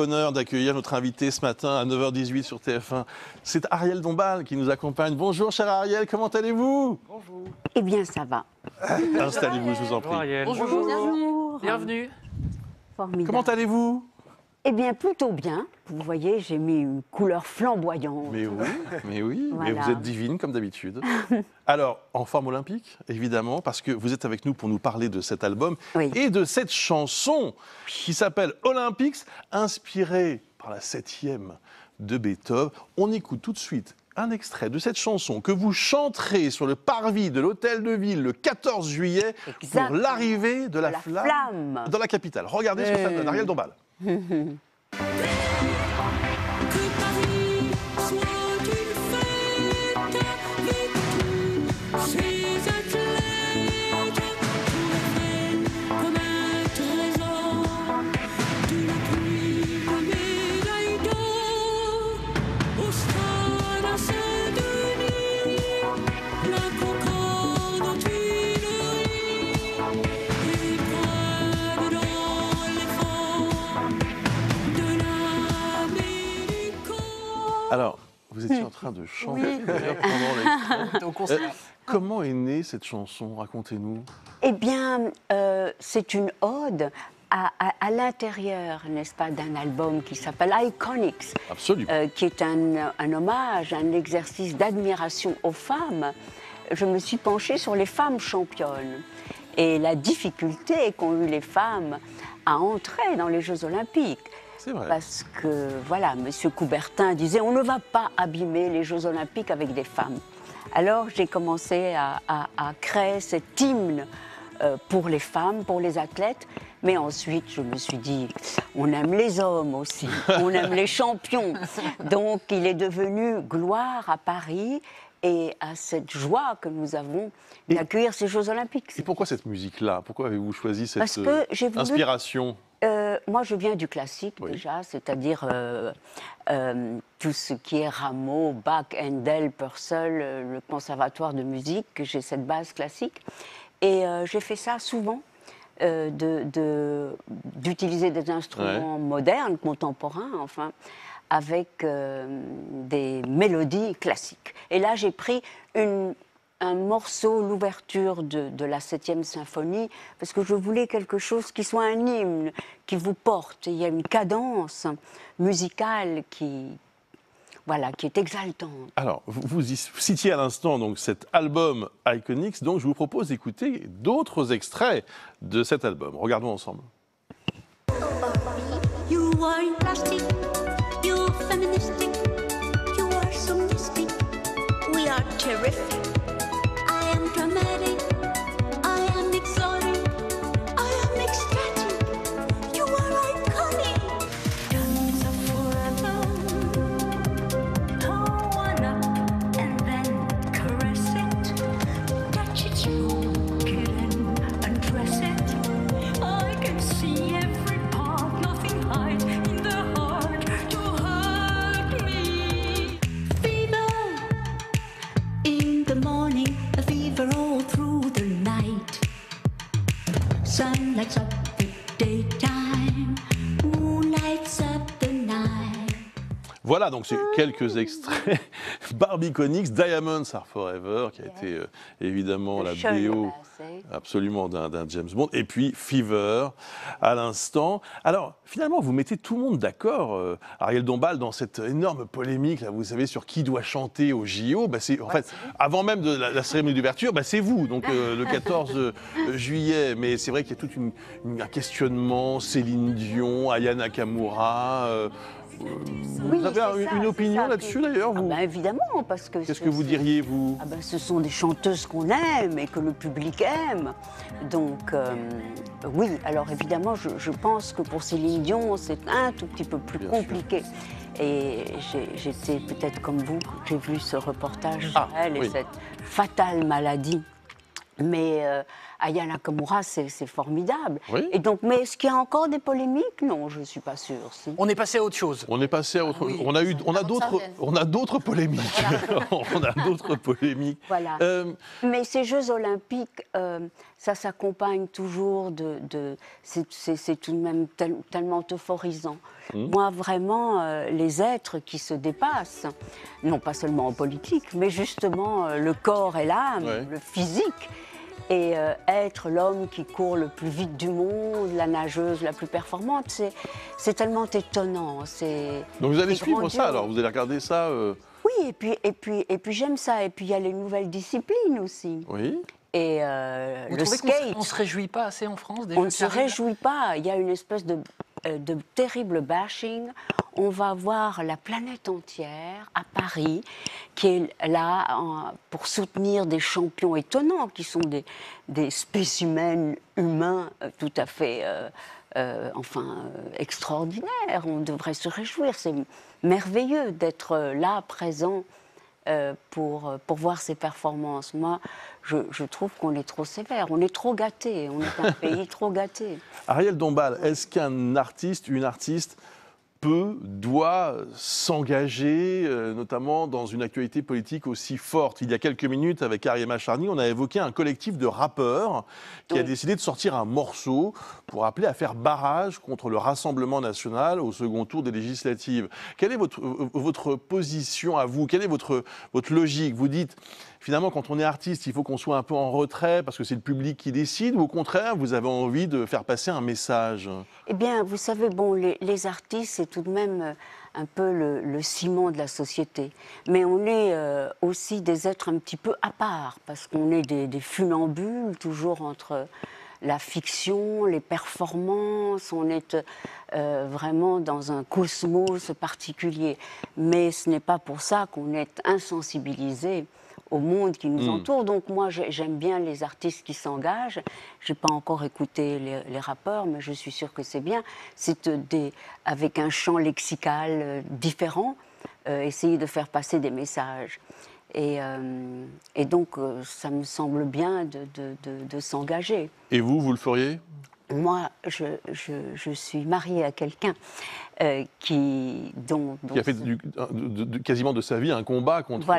L'honneur d'accueillir notre invité ce matin à 9h18 sur TF1. C'est Ariel Dombal qui nous accompagne. Bonjour cher Ariel, comment allez-vous? Bonjour. Eh bien, ça va. Installez-vous, je vous en Bonjour prie. Ariel. Bonjour. Bienvenue. Formidable. Comment allez-vous? Eh bien, plutôt bien. Vous voyez, j'ai mis une couleur flamboyante. Mais oui, mais Voilà. vous êtes divine comme d'habitude. Alors, en forme olympique, évidemment, parce que vous êtes avec nous pour nous parler de cet album Oui. et de cette chanson qui s'appelle Olympics, inspirée par la 7e de Beethoven. On écoute tout de suite un extrait de cette chanson que vous chanterez sur le parvis de l'Hôtel de Ville le 14 juillet Exactement. pour l'arrivée de la flamme dans la capitale. Regardez ce que ça donne. Ariel Dombal. Que Paris soit une fête avec tous ces athlètes qui comme un trésor d'une pluie de médailles d'or au stade à Saint-Denis, la Concorde en Tuileries et Prague dans les forts de l'Amérique. Alors, vous étiez en train de chanter d'ailleurs pendant l'extrait. Au concert. Comment est née cette chanson? Racontez-nous. Eh bien, c'est une ode à l'intérieur, n'est-ce pas, d'un album qui s'appelle Iconics, Absolument. qui est un hommage, un exercice d'admiration aux femmes. Je me suis penchée sur les femmes championnes et la difficulté qu'ont eu les femmes à entrer dans les Jeux Olympiques. C'est vrai. Parce que, voilà, M. Coubertin disait on ne va pas abîmer les Jeux Olympiques avec des femmes. Alors j'ai commencé à créer cet hymne pour les femmes, pour les athlètes. Mais ensuite, je me suis dit, on aime les hommes aussi, on aime les champions. Donc il est devenu gloire à Paris et à cette joie que nous avons d'accueillir ces Jeux Olympiques. Et pourquoi cette musique-là? Pourquoi avez-vous choisi cette Parce que j'ai voulu- inspiration? Moi, je viens du classique Oui. déjà, c'est-à-dire tout ce qui est Rameau, Bach, Handel, Purcell, le conservatoire de musique, que j'ai cette base classique. Et j'ai fait ça souvent, d'utiliser des instruments modernes, contemporains, enfin, avec des mélodies classiques. Et là, j'ai pris un morceau, l'ouverture de la 7e symphonie, parce que je voulais quelque chose qui soit un hymne, qui vous porte. Il y a une cadence musicale qui est exaltante. Alors, vous citiez à l'instant donc cet album Iconics, donc je vous propose d'écouter d'autres extraits de cet album. Regardons ensemble. You are plastic, you're feministic, you are so mystic, we are terrific. I am dramatic, I am exotic, I am ecstatic, you are iconic. Guns are forever, throw one up and then caress it, touch it, smoke it and undress it. I can see every part, nothing hides in the heart to hurt me. Fever in the morning, a fever all through the night. Sun lights up the daytime, moon lights up the night. Voilà, donc c'est quelques extraits. Barbiconics, Diamonds Are Forever, qui a été évidemment la BO absolument d'un James Bond. Et puis Fever, à l'instant. Alors, finalement, vous mettez tout le monde d'accord, Ariel Dombal, dans cette énorme polémique, là, vous savez, sur qui doit chanter au JO. Bah, en fait, avant même de la cérémonie d'ouverture, bah, c'est vous, donc le 14 juillet. Mais c'est vrai qu'il y a tout un questionnement, Céline Dion, Aya Nakamura. Vous avez une opinion là-dessus d'ailleurs vous Évidemment, parce que... Qu'est-ce que vous diriez, vous? Ce sont des chanteuses qu'on aime et que le public aime. Donc, oui, alors évidemment, je pense que pour Céline Dion, c'est un tout petit peu plus compliqué. Et j'étais peut-être comme vous, j'ai vu ce reportage sur elle et cette fatale maladie. Mais Aya Nakamura, c'est formidable. Oui. Et donc, mais est-ce qu'il y a encore des polémiques? Non, je ne suis pas sûre. Si. On est passé à autre chose. On est passé à autre... oui, on a d'autres polémiques. On a d'autres polémiques. Voilà. Mais ces Jeux Olympiques, ça s'accompagne toujours c'est tout de même tellement euphorisant. Moi, vraiment, les êtres qui se dépassent, non pas seulement en politique, mais justement le corps et l'âme, Ouais. le physique, et être l'homme qui court le plus vite du monde, la nageuse la plus performante, c'est tellement étonnant. Donc vous allez c'est suivre ça, grandiose. alors vous allez regarder ça. Oui, et puis j'aime ça. Et puis il y a les nouvelles disciplines aussi. Oui. Et Vous le trouvez skate. qu'on ne se réjouit pas assez en France des On Jeux ne se qui arrivent, là réjouit pas. Il y a une espèce de terrible bashing. On va voir la planète entière à Paris, qui est là pour soutenir des champions étonnants, qui sont des spécimens humains tout à fait extraordinaires. On devrait se réjouir. C'est merveilleux d'être là, présent, pour voir ces performances. Moi, je trouve qu'on est trop sévère, on est trop gâté, on est un pays trop gâté. Ariel Dombal, est-ce qu'un artiste, une artiste doit s'engager, notamment dans une actualité politique aussi forte? Il y a quelques minutes, avec Ariema Charny, on a évoqué un collectif de rappeurs qui a décidé de sortir un morceau pour appeler à faire barrage contre le Rassemblement national au second tour des législatives. Quelle est votre position à vous? Quelle est votre logique? Vous dites, finalement, quand on est artiste, il faut qu'on soit un peu en retrait parce que c'est le public qui décide, ou au contraire, vous avez envie de faire passer un message? Eh bien, vous savez, bon, les artistes, c'est tout de même un peu le ciment de la société. Mais on est aussi des êtres un petit peu à part, parce qu'on est des funambules, toujours entre la fiction, les performances, on est vraiment dans un cosmos particulier. Mais ce n'est pas pour ça qu'on est insensibilisé au monde qui nous entoure. Donc moi, j'aime bien les artistes qui s'engagent. Je n'ai pas encore écouté les rappeurs, mais je suis sûre que c'est bien. C'est avec un champ lexical différent, essayer de faire passer des messages. Et donc, ça me semble bien de s'engager. Et vous le feriez? Moi, je suis mariée à quelqu'un qui a fait quasiment de sa vie un combat contre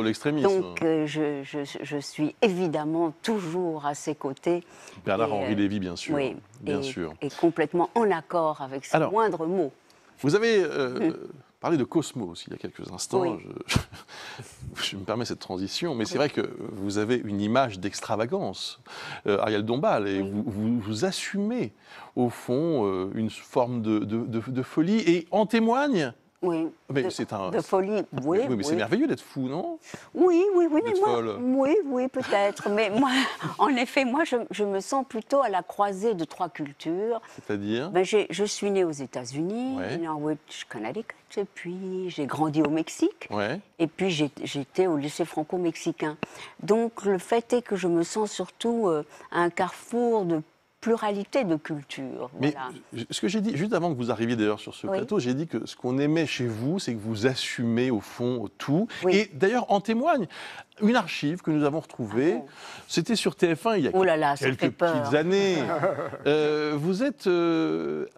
l'extrémisme. Donc, je suis évidemment toujours à ses côtés. Bernard-Henri Lévy, bien sûr. Oui, bien sûr. Et complètement en accord avec ses moindres mots. Vous avez parlé de Cosmos il y a quelques instants. Oui. Je me permets cette transition, mais c'est vrai que vous avez une image d'extravagance, Ariel Dombal, et vous assumez, au fond, une forme de folie, et en témoigne. Oui, mais de folie, oui. Oui, mais c'est merveilleux d'être fou, non? Oui, mais moi, folle. oui, peut-être. Mais moi, en effet, moi, je me sens plutôt à la croisée de trois cultures. C'est-à-dire? Je suis née aux États-Unis, Norwich, Connecticut, et puis j'ai grandi au Mexique, et puis j'étais au lycée franco-mexicain. Donc le fait est que je me sens surtout à un carrefour de pluralité de cultures. Mais voilà. ce que j'ai dit, juste avant que vous arriviez d'ailleurs sur ce plateau, j'ai dit que ce qu'on aimait chez vous, c'est que vous assumez au fond tout. Oui. Et d'ailleurs, en témoigne une archive que nous avons retrouvée. C'était sur TF1 il y a quelques petites années. Vous êtes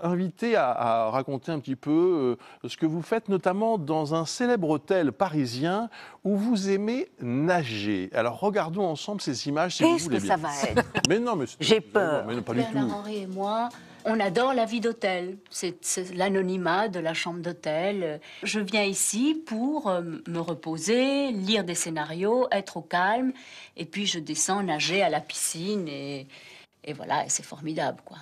invité à raconter un petit peu ce que vous faites, notamment dans un célèbre hôtel parisien où vous aimez nager. Alors regardons ensemble ces images si vous voulez bien. Qu'est-ce que ça va être? Mais non, mais j'ai peur. Mais non, pas du tout. Bernard-Henri et moi, on adore la vie d'hôtel. C'est l'anonymat de la chambre d'hôtel. Je viens ici pour me reposer, lire des scénarios, être au calme. Et puis je descends nager à la piscine et voilà, et c'est formidable, quoi.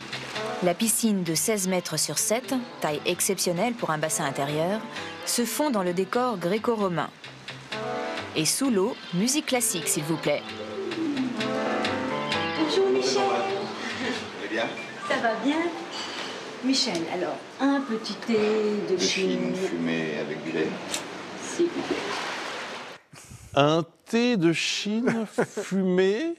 La piscine de 16 mètres sur 7, taille exceptionnelle pour un bassin intérieur, se fond dans le décor gréco-romain. Et sous l'eau, musique classique, s'il vous plaît. Bonjour Michel. Eh bien, Ça va bien? Michel, alors, un petit thé de chine Chine. fumée avec du lait. S'il vous plaît. Un thé de Chine fumé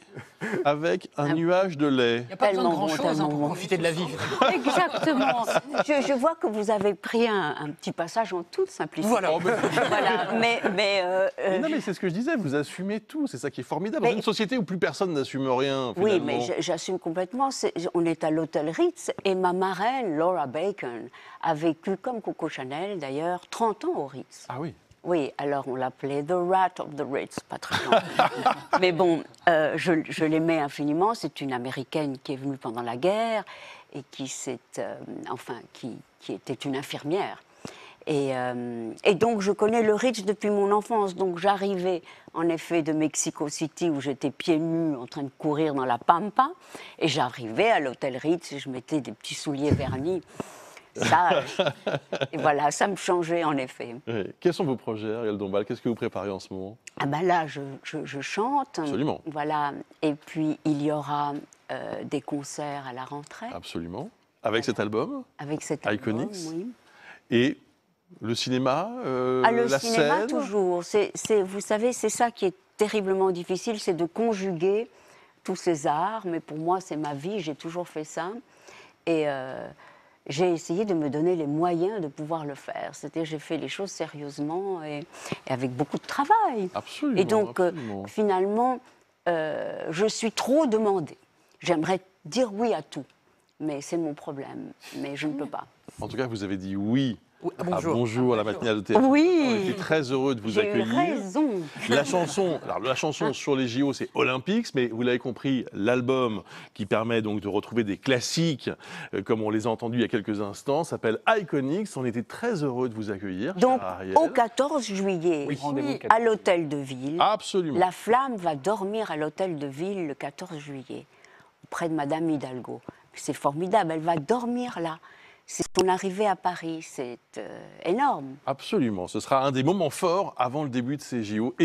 avec un nuage de lait. Il n'y a pas besoin de Tellement bon, grand-chose tellement pour bon. profiter de la vie. Exactement. Je vois que vous avez pris un petit passage en toute simplicité. Voilà. Voilà. Mais non, mais c'est ce que je disais, vous assumez tout, c'est ça qui est formidable. Dans Mais- une société où plus personne n'assume rien, Oui, finalement. mais j'assume complètement. On est à l'hôtel Ritz et ma marraine, Laura Bacon, a vécu, comme Coco Chanel d'ailleurs, 30 ans au Ritz. Ah oui. Oui, alors on l'appelait The Rat of the Ritz, pas très loin. Mais bon, je l'aimais infiniment. C'est une Américaine qui est venue pendant la guerre et qui était une infirmière. Et donc je connais le Ritz depuis mon enfance. Donc j'arrivais en effet de Mexico City où j'étais pieds nus en train de courir dans la pampa. Et j'arrivais à l'hôtel Ritz et je mettais des petits souliers vernis. Sage. Et voilà, ça me changeait en effet. Oui. Quels sont vos projets, Ariel Dombal? Qu'est-ce que vous préparez en ce moment? Ah ben là, je chante. Absolument. Voilà. Et puis il y aura des concerts à la rentrée Absolument. Avec cet album avec cet Iconics. album, oui. et le cinéma, Le la cinéma scène. toujours. Vous savez, c'est ça qui est terriblement difficile, c'est de conjuguer tous ces arts. Mais pour moi, c'est ma vie. J'ai toujours fait ça. Et j'ai essayé de me donner les moyens de pouvoir le faire. J'ai fait les choses sérieusement et avec beaucoup de travail. Absolument. Et donc, absolument. finalement, je suis trop demandée. J'aimerais dire oui à tout, mais c'est mon problème. Mais je ne peux pas. En tout cas, vous avez dit oui. Ah, bonjour. Bonjour à la matinale de TF1. Oui. On était très heureux de vous J'ai eu accueillir. raison. La chanson sur les JO, c'est Olympics, mais vous l'avez compris, l'album qui permet donc de retrouver des classiques, comme on les a entendus il y a quelques instants, s'appelle Iconics. On était très heureux de vous accueillir, Donc, chère Ariel. au 14 juillet, rendez-vous le 14 à l'hôtel de ville, Absolument. la flamme va dormir à l'hôtel de ville le 14 juillet, auprès de Madame Hidalgo. C'est formidable, elle va dormir là. C'est son arrivée à Paris, c'est énorme. Absolument. Ce sera un des moments forts avant le début de ces JO. Et